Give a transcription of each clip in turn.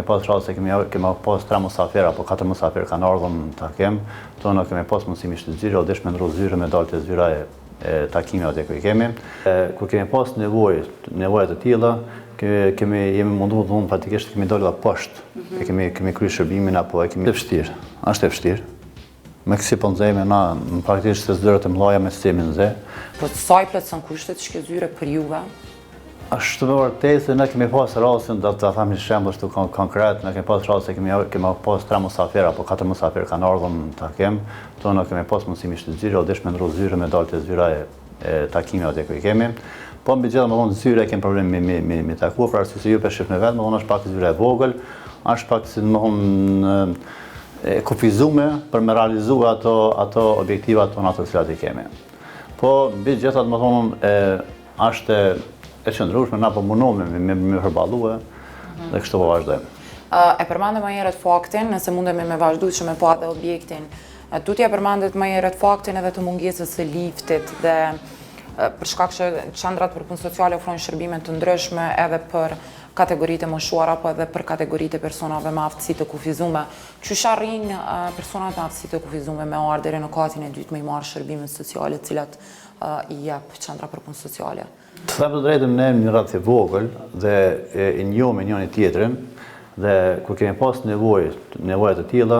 pas raste kemi pas 3 musafir apo 4 musafir kanë ardhur në takim, tonë kemi pas mundësimi të zyre, o desh me ndru zyre me dalë të zyra e takimit atë ku kemi. Kur kemi pas nevoja të tilla, jemi munduar të thonë praktikisht kemi dalë poshtë. Kemi kryer shërbimin apo kemi vështirë. Është e vështirë. Me kësi po nxejme na praktikisht se zërat e mëdha me sistemin nxe. Po të saj plotson kushtet që zyre për juve? Ashtu me vërtetë se ne kemi pas rastin do ta them një shembull ashtu konkret, ne kemi pas raste kemi pas 3 musafir apo 4 musafir kanë ardhur në takim, tonë kemi pas mundësimi të zyre, o desh me ndru zyre me dalë të zyra e takimit atë ku kemi. Po mbi gjithë më vonë zyre kemi problem me takuar, për arsye se ju shif në vetë, më vonë është pak zyre e vogël, është pak si më vonë kufizuar për me realizuar ato objektivat tona të cilat i kemi. Po mbi gjithë më vonë është e qëndrueshme, na po mundohemi me përballue dhe kështu po vazhdojmë. E përmendëm më herët faktin, nëse mundemi me vazhdu që me pa dhe objektin. Tutja përmendet më herët faktin edhe të mungesës së liftit dhe për shkak që qendrat për punë sociale ofrojnë shërbime të ndryshme edhe për kategoritë e moshuara apo edhe për kategoritë e personave me aftësi të kufizuara. Qysh arrin personat me aftësi të kufizuara me ardh deri në katin e dytë me i marrë shërbimet sociale të cilat i jep qendra për punë sociale? Të them të drejtën, ne jemi një radhë të vogël dhe i njohim njëri tjetrin dhe kur kemi pas nevoja të tilla,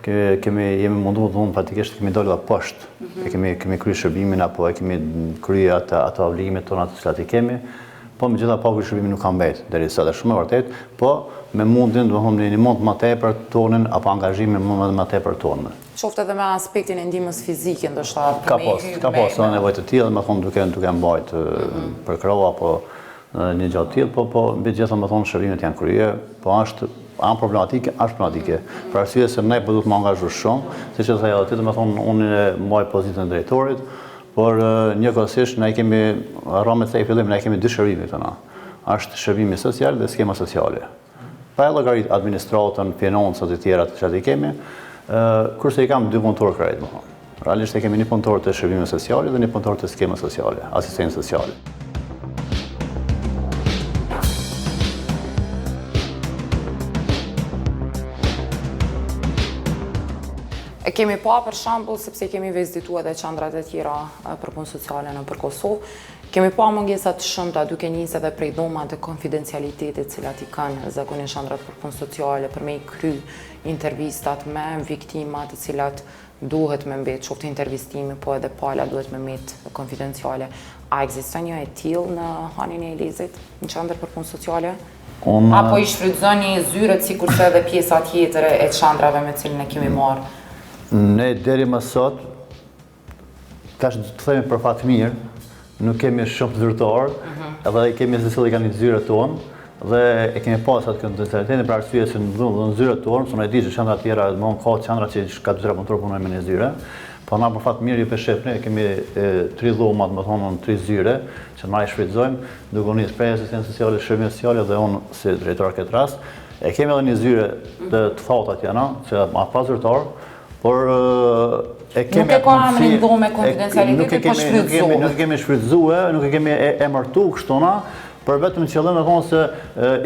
jemi munduar të thonë praktikisht kemi dalë poshtë. Kemi kryer shërbimin apo kemi kryer ato obligimet tona të cilat i kemi. Po megjithatë pa kryer shërbimin nuk ka mbet deri sot, është shumë e vërtetë, po me mundin, domethënë një mund më tepër tonën apo angazhimin më tepër tonën. Qoftë edhe me aspektin e ndihmës fizike, ndoshta ka pas nevojë të tilla, më thonë duke mbajt për krau apo një gjatë tillë, po mbi gjithë më thonë shërbimet janë kryer, po është problematike, për arsye se ne po duhet të angazhosh shumë, siç e thaj edhe ti, më thonë unë mbaj pozitën e drejtorit, por njëkohësisht ne kemi rromet se i fillim, ne kemi 2 shërbime tona. Është shërbimi social dhe skema sociale. Pa e llogarit administratën, financat e tjera të cilat i kemi, kurse i kam 2 punëtorë krejt, më thonë. Realisht kemi një punëtor të shërbimit sociale dhe një punëtor të skemës sociale, asistencë sociale. Kemi pa për shembull, sepse kemi vizituar edhe qendrat e tjera për punë sociale nëpër Kosovë, kemi pa mungesa të shumta duke nisë edhe prej dhomave të konfidencialitetit të cilat i kanë zakonisht qendrat për punë sociale për me i kry intervistat me viktima të cilat duhet me mbet, qoftë intervistimi, po edhe pala duhet me mbet konfidenciale. A ekziston një e tillë në hanin e Elezit, në qendër për punë sociale? Apo i shfrytëzoni zyret sikurse edhe pjesa tjetër e qendrave me cilën e kemi marrë? Ne deri më sot, tash të themi për fat mirë, nuk kemi shumë zyrtar, edhe kemi secili kanë zyret tonë dhe e kemi pas atë konfidencialitetin për arsye se në zyret tonë, sonë e di që qendra të tjera më ka qendra që ka 2-3 punëtor punojnë me një zyre, po na për fat mirë ju për shefne kemi 3 dhomat, më thonë 3 zyre që na i shfrytëzojmë, duke nisë prej asistencë sociale, shërbime sociale dhe unë si drejtor këtë rast. E kemi edhe një zyre të thata tjera, që ma pa zyrtar, por nuk e ka emrin dhomë konfidencialitetit, po shfrytëzohet. Nuk e kemi shfrytëzuar, nuk e kemi emërtuar kështu na, për vetëm qëllim të thonë se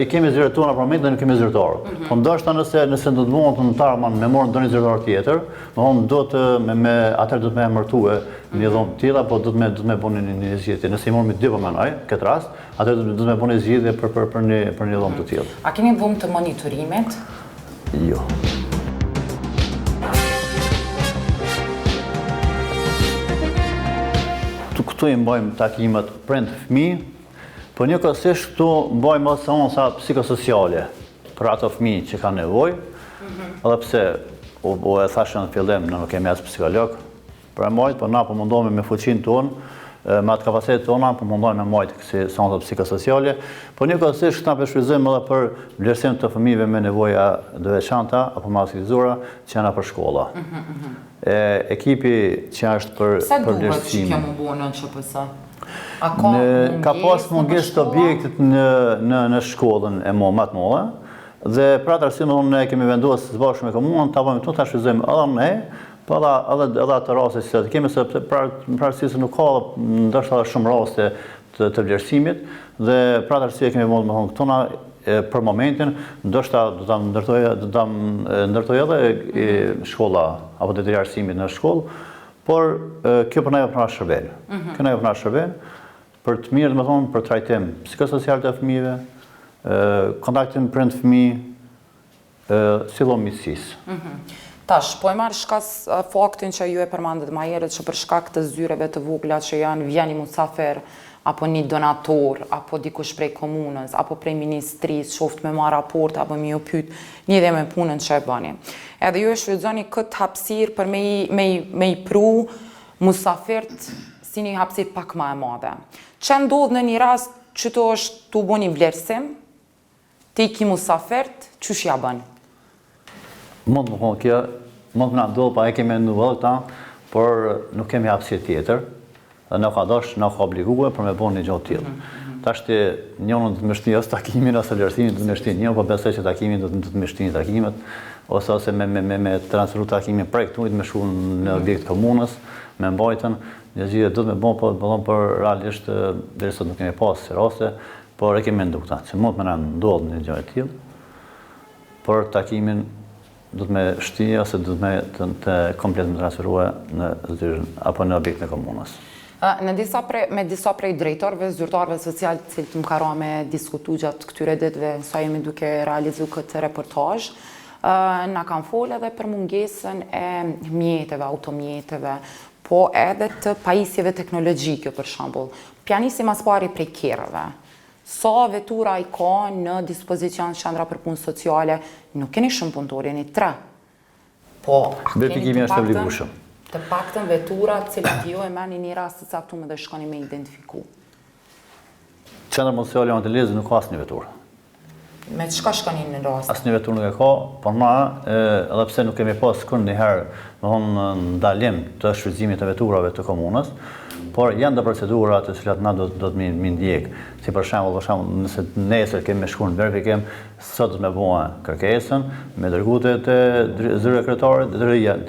i kemi zyret tona për moment dhe nuk kemi zyrtar. Po ndoshta nëse do të mund të ndarman me marrë ndonjë zyrtar tjetër, atëherë do të më emërtuar një dhomë të tilla, po do të më bëni një zgjedhje. Nëse i morëm 2 po mënoj, këtë rast, atëherë do të më bëni zgjedhje për një dhomë të tillë. A keni dhomë të monitorimit? Jo. Këtu i mbajmë takimet prind fëmijë, po njëkohësisht këtu mbajmë seanca psikosociale për ato fëmijë që kanë nevojë, edhe pse e thashë në fillim, ne nuk kemi as psikolog për e mbajt, po na po mundohemi me fuqinë tonë, me atë kapacitet tona, po mundohemi me mbajt kësi seanca psikosociale, po njëkohësisht na shfrytëzojmë edhe për vlerësim të fëmijëve me nevoja të veçanta apo maksizuara që janë për shkolla. Ekipi që është për vlerësim. Sa duhet që kjo më buë në QPS? Ka pas mungesë të objektit në shkollën e më të mëdha, dhe për atë arsye ne kemi vendosur së bashku me komunën ta bëjmë këtu ta shfrytëzojmë edhe ne, po edhe ato raste që kemi, sepse për arsye se nuk ka ndoshta shumë raste të vlerësimit, dhe për atë arsye kemi vendosur këtu na për momentin, ndoshta do ta ndërtoj edhe shkolla apo detyri arsimit në shkollë, por kjo për na jep pranë shërben. Kjo na jep pranë shërben për të mirë, domethënë për trajtim psikosocial të fëmijëve, kontaktin prind-fëmijë, sillomësisë. Tash, po e marrë shkas faktin që ju e përmandët ma herët që për shkak të zyreve të vogla që janë vjeni musafer, apo një donator, apo dikush prej komunës, apo prej ministrisë, qoftë me marrë raport, apo me ju pyet një dhe me punën që e bani. Edhe ju e shfrytëzoni këtë hapësirë për me i pru musafert si një hapësirë pak ma e madhe. Që ndodhë në një rast që të është të bo një vlerësim, ti ki musafert, që shja bënë? Mund më thonë kjo, mund të na ndodhë, pa e kemi nduar këta, por nuk kemi hapësirë tjetër, dhe në ka dosh, në ka obliguar për me bon një gjotë tjetër. Tashti njënën do të më shtin ose takimin ose vlerësimin do të më shtin njënë, po besoj që takimin do të më shtin takimet, ose me transferu takimin prej këtu, me shku në objekt komunës, me mbajtën, një gjithë do të me bon, por realisht dhe sot nuk kemi pas si raste, por e kemi ndu këta, që mund me në ndodhë një gjotë tjetër, por takimin do të me shti ose do të me të komplet me transferua në zyrën apo në objekt në komunës. Me disa prej drejtorëve, zyrtarëve social, cilët më ka ra me diskutu gjatë këtyre ditëve, sa jemi duke realizu këtë reportazh, na kanë folë edhe për mungesën e mjeteve, automjeteve, po edhe të pajisjeve teknologjike, për shembull. Pjanisim as pari prej kerrëve. Sa vetura i ka në dispozicion qendra për punë sociale, nuk keni shumë punëtor, jeni 3. Po, verifikimi është obligueshëm. Të paktën vetura cilat ju e merrni një rast të caktuar dhe shkoni me identifiku. Qendra sociale e Antilezë nuk ka asnjë veturë. Me çka shkoni në rast? Asnjë veturë nuk e ka, por na edhe pse nuk kemi pas ndonjëherë, domthonë ndalim të shfrytëzimit të veturave të komunës, por janë dhe procedura të cilat na do të mi ndjek. Si për shembull, nëse nesër kemi shkuar në verifikim, sot do të më bëjmë kërkesën, me dërguar te zyrë kryetarit,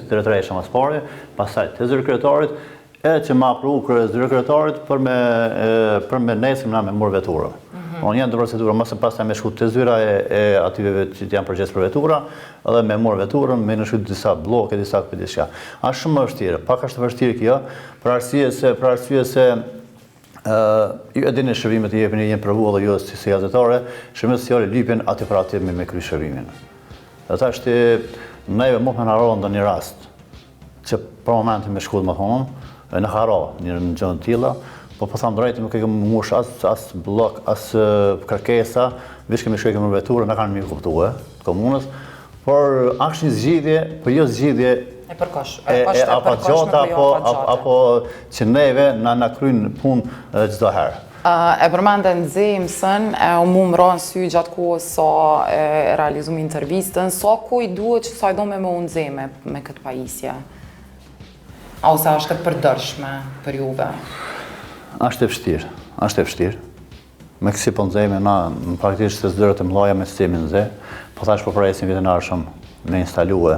drejtoresha mas pari, pastaj te zyrë kryetarit, edhe që ma aprovu zyrë kryetarit për me nesër na me marr veturën. Janë dhe procedura, mëse pastaj me shku të zyra e ative që janë përgjes për vetura, edhe me morë veturën, me në shku disa bloke, disa këtë diçka. Ashtë shumë më vështirë, pak është vështirë kjo, për arsye se ju e dini shërbimet i jepin jenë provu edhe jo si gazetare, shërbimet sociale lypen aty për aty me kry shërbimin. Dhe ta është neve më në haro në një rast, që për momentin me shku dhe më thonë, në haro një në gjënë tila, po thamë drejtë nuk e kemë mush as blok, as kërkesa, vish kemi shkoj kemë veturë, në kanë mirë kuptue, të komunës, por është një zgjidhje, por jo zgjidhje e përkosh, apo gjota, apo që neve na kryjnë punë çdo herë. E përmende në zemësën, u mu më ranë sy gjatë kohës sa e realizum intervistën, sa kuj duhet që sa i do me unë zeme me këtë pajisje? A ose është këtë përdërshme për juve? Ashtë e vështirë. Me kësi po nëzejme, na praktikisht se zdërët e mloja me sistemin ze, po thash po presim vitin arshëm me instalue